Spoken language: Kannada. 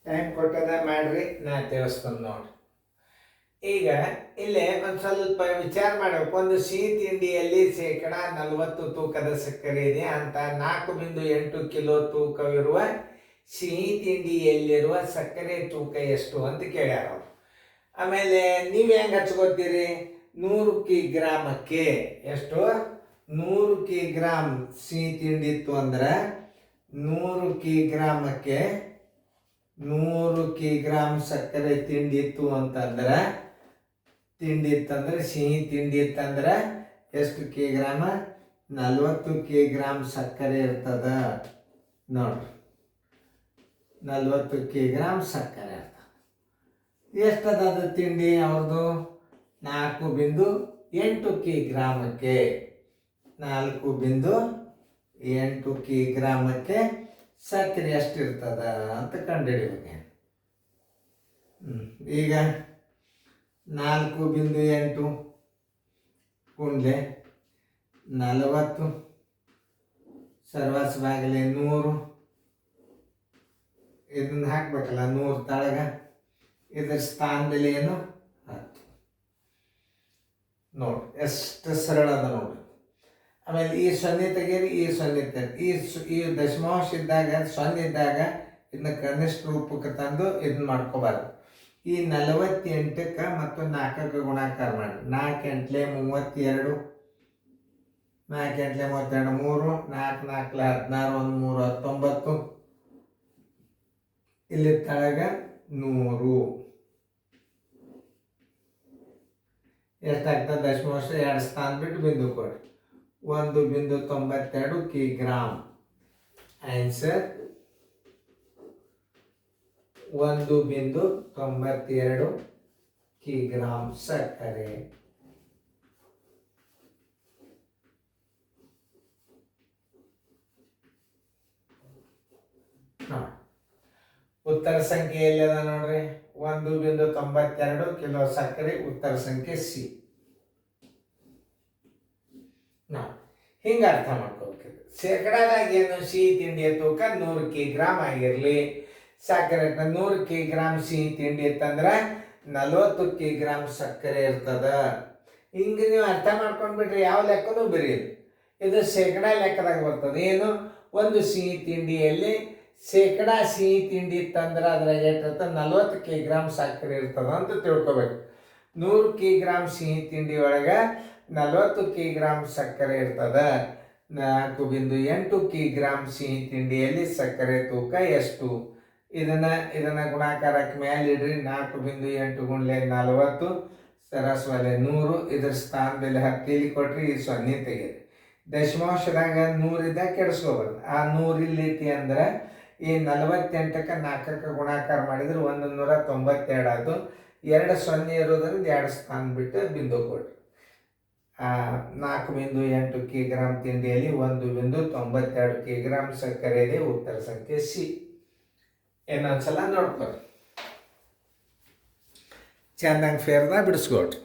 ಟೈಮ್ ಕೊಟ್ಟದ ಮಾಡ್ರಿ, ನಾ ತಿಳಿಸ್ತೀನಿ ನೋಡಿ. ಈಗ ಇಲ್ಲೇ ಒಂದು ಸ್ವಲ್ಪ ವಿಚಾರ ಮಾಡಬೇಕು. ಒಂದು ಸಿಹಿ ತಿಂಡಿಯಲ್ಲಿ 40% ತೂಕದ ಸಕ್ಕರೆ ಇದೆ ಅಂತ 4.8 ಕಿಲೋ ತೂಕವಿರುವ ಸಿಹಿ ತಿಂಡಿಯಲ್ಲಿರುವ ಸಕ್ಕರೆ ತೂಕ ಎಷ್ಟು ಅಂತ ಕೇಳ್ಯಾರ ಅವರು. ಆಮೇಲೆ ನೀವು ಹೆಂಗೆ ಹಚ್ಕೋತೀರಿ? 100 ಗ್ರಾಮಕ್ಕೆ ಎಷ್ಟು? 100 ಗ್ರಾಮ್ ಸಿಹಿ ತಿಂಡಿ ಇತ್ತು ಅಂದ್ರೆ 100 ಗ್ರಾಮಕ್ಕೆ 100 ಗ್ರಾಮ್ ಸಕ್ಕರೆ ತಿಂಡಿ ಇತ್ತು ಅಂತಂದ್ರೆ ಸಿಹಿ ತಿಂಡಿ ಇತ್ತಂದ್ರೆ ಎಷ್ಟು ಗ್ರಾಮ? 40 ಗ್ರಾಮ್ ಸಕ್ಕರೆ ಇರ್ತದ ನೋಡ್ರಿ. 40 ಗ್ರಾಮ್ ಸಕ್ಕರೆ ಇರ್ತದ. ಎಷ್ಟದ ಅದು ತಿಂಡಿ ಅವ್ರದ್ದು? 4.8 ಗ್ರಾಮಕ್ಕೆ 4.8 ಗ್ರಾಮಕ್ಕೆ ಸಕ್ಕರೆ ಎಷ್ಟಿರ್ತದ ಅಂತ ಕಂಡುಹಿಡಿಬೇಕು. ಈಗ 4.8 ಗುಂಡ್ಲೆ 40 ಸರ್ವಸ್ ಬಾಗಿಲೆ 100, ಇದನ್ನ ಹಾಕ್ಬೇಕಲ್ಲ 100 ತಳಗ. ಇದ್ರ ಸ್ಥಾನದಲ್ಲಿ ಏನು? 10 ನೋಡಿ ಎಷ್ಟು ಸರಳ ಅದ ನೋಡಿ. ಆಮೇಲೆ ಈ 0 ತೆಗೀರಿ, ಈ 0 ತೆಗೀರಿ. ಈ ದಶಮಾಂಶ ಇದ್ದಾಗ 0 ಇದ್ದಾಗ ಇದನ್ನ ಕನಿಷ್ಠ ರೂಪಕ್ಕೆ ತಂದು ಇದನ್ನ ಮಾಡ್ಕೋಬಾರ್ದು. ಈ 48ಕ್ಕೆ ಮತ್ತು 4ಕ್ಕೆ ಗುಣಾಕಾರ ಮಾಡಿ. 4 ಎಂಟ್ಲೆ 32, 4 ಎಂಟ್ಲೆ 32, 3, 4 4 16, 1 3 19. ಇಲ್ಲಿ ತಳಗ 100 ಎಷ್ಟಾಗ್ತದೆ? ದಶಮಾಂಶ 2 ಸ್ಥಾನ ಬಿಟ್ಟು ಬಿಂದು ಕೊಡಿ. 1.92 ಗ್ರಾಮ್. ಆನ್ಸರ್ 1.92 ಗ್ರಾಮ್ ಸಕ್ಕರೆ. ಉತ್ತರ ಸಂಖ್ಯೆ ಎಲ್ಲಿದೆ ನೋಡ್ರಿ? 1.92 ಕಿಲೋ ಸಕ್ಕರೆ ಉತ್ತರ ಸಂಖ್ಯೆ ಸಿ. ಹಿಂಗೆ ಅರ್ಥ ಮಾಡ್ಕೋಬೇಕು. ಶೇಕಡಾದಾಗ ಏನು? ಸಿಹಿ ತಿಂಡಿಯ ತೂಕ 100 ಗ್ರಾಮ್ ಆಗಿರಲಿ. ಸಕ್ಕರೆ 100 ಗ್ರಾಮ್ ಸಿಹಿ ತಿಂಡಿ ಇತ್ತಂದ್ರೆ 40 ಗ್ರಾಮ್ ಸಕ್ಕರೆ ಇರ್ತದ. ಹಿಂಗೆ ನೀವು ಅರ್ಥ ಮಾಡ್ಕೊಂಡ್ಬಿಟ್ರೆ ಯಾವ ಲೆಕ್ಕನೂ ಬರೀರಿ. ಇದು ಶೇಕಡಾ ಲೆಕ್ಕದಾಗ ಬರ್ತದೆ. ಏನು? ಒಂದು ಸಿಹಿ ತಿಂಡಿಯಲ್ಲಿ ಶೇಕಡಾ ಸಿಹಿ ತಿಂಡಿ ಇತ್ತಂದ್ರೆ ಅದ್ರಾಗ ಏಟಿರ್ತದೆ? 40 ಗ್ರಾಮ್ ಸಕ್ಕರೆ ಇರ್ತದ ಅಂತ ತಿಳ್ಕೊಬೇಕು. 100 ಗ್ರಾಮ್ ಸಿಹಿ ತಿಂಡಿ ಒಳಗೆ 40 ಗ್ರಾಮ್ ಸಕ್ಕರೆ ಇರ್ತದ. 4.8 ಗ್ರಾಮ್ ಸಿಹಿ ತಿಂಡಿಯಲ್ಲಿ ಸಕ್ಕರೆ ತೂಕ ಎಷ್ಟು? ಇದನ್ನ ಗುಣಾಕಾರಕ್ಕೆ ಮೇಲೆ ಇಡ್ರಿ. 4.8 ಗುಂಡ್ಲೆ 40 ಸರಸ್ವಲೆ 100. ಇದ್ರ ಸ್ಥಾನದಲ್ಲಿ 10 ಇಲ್ಲಿ ಕೊಟ್ರಿ, ಈ 0 ತೆಗೀರಿ. ದಶಮಾಂಶದಾಗ 100 ಇದ್ದಾಗ ಕೆಡಿಸ್ಕೋಬಾರ್ದು. ಆ 100 ಇಲ್ಲೈತಿ ಅಂದ್ರೆ ಈ 48ಕ್ಕೆ 4ಕ್ಕೆ ಗುಣಾಕಾರ ಮಾಡಿದ್ರೆ 192 ಆಯ್ತು. 2 0 ಇರೋದ್ರಿಂದ 2 ಸ್ಥಾನ ಬಿಟ್ಟು ಬಿಂದು ಕೊಡ್ರಿ. 4.8 ಗ್ರಾಮ್ ತಿಂಡಿಯಲ್ಲಿ 1.92 ಗ್ರಾಮ್ ಸಕ್ಕರೆ ಇದೆ. ಉತ್ತರ ಸಂಖ್ಯೆ ಸಿ. ಇನ್ನೊಂದ್ಸಲ ನೋಡ್ಕೊರಿ, ಚಂದಂಗೆ ಫೇರ್ದಾಗ ಬಿಡಿಸ್ಕೊಡ್ರಿ.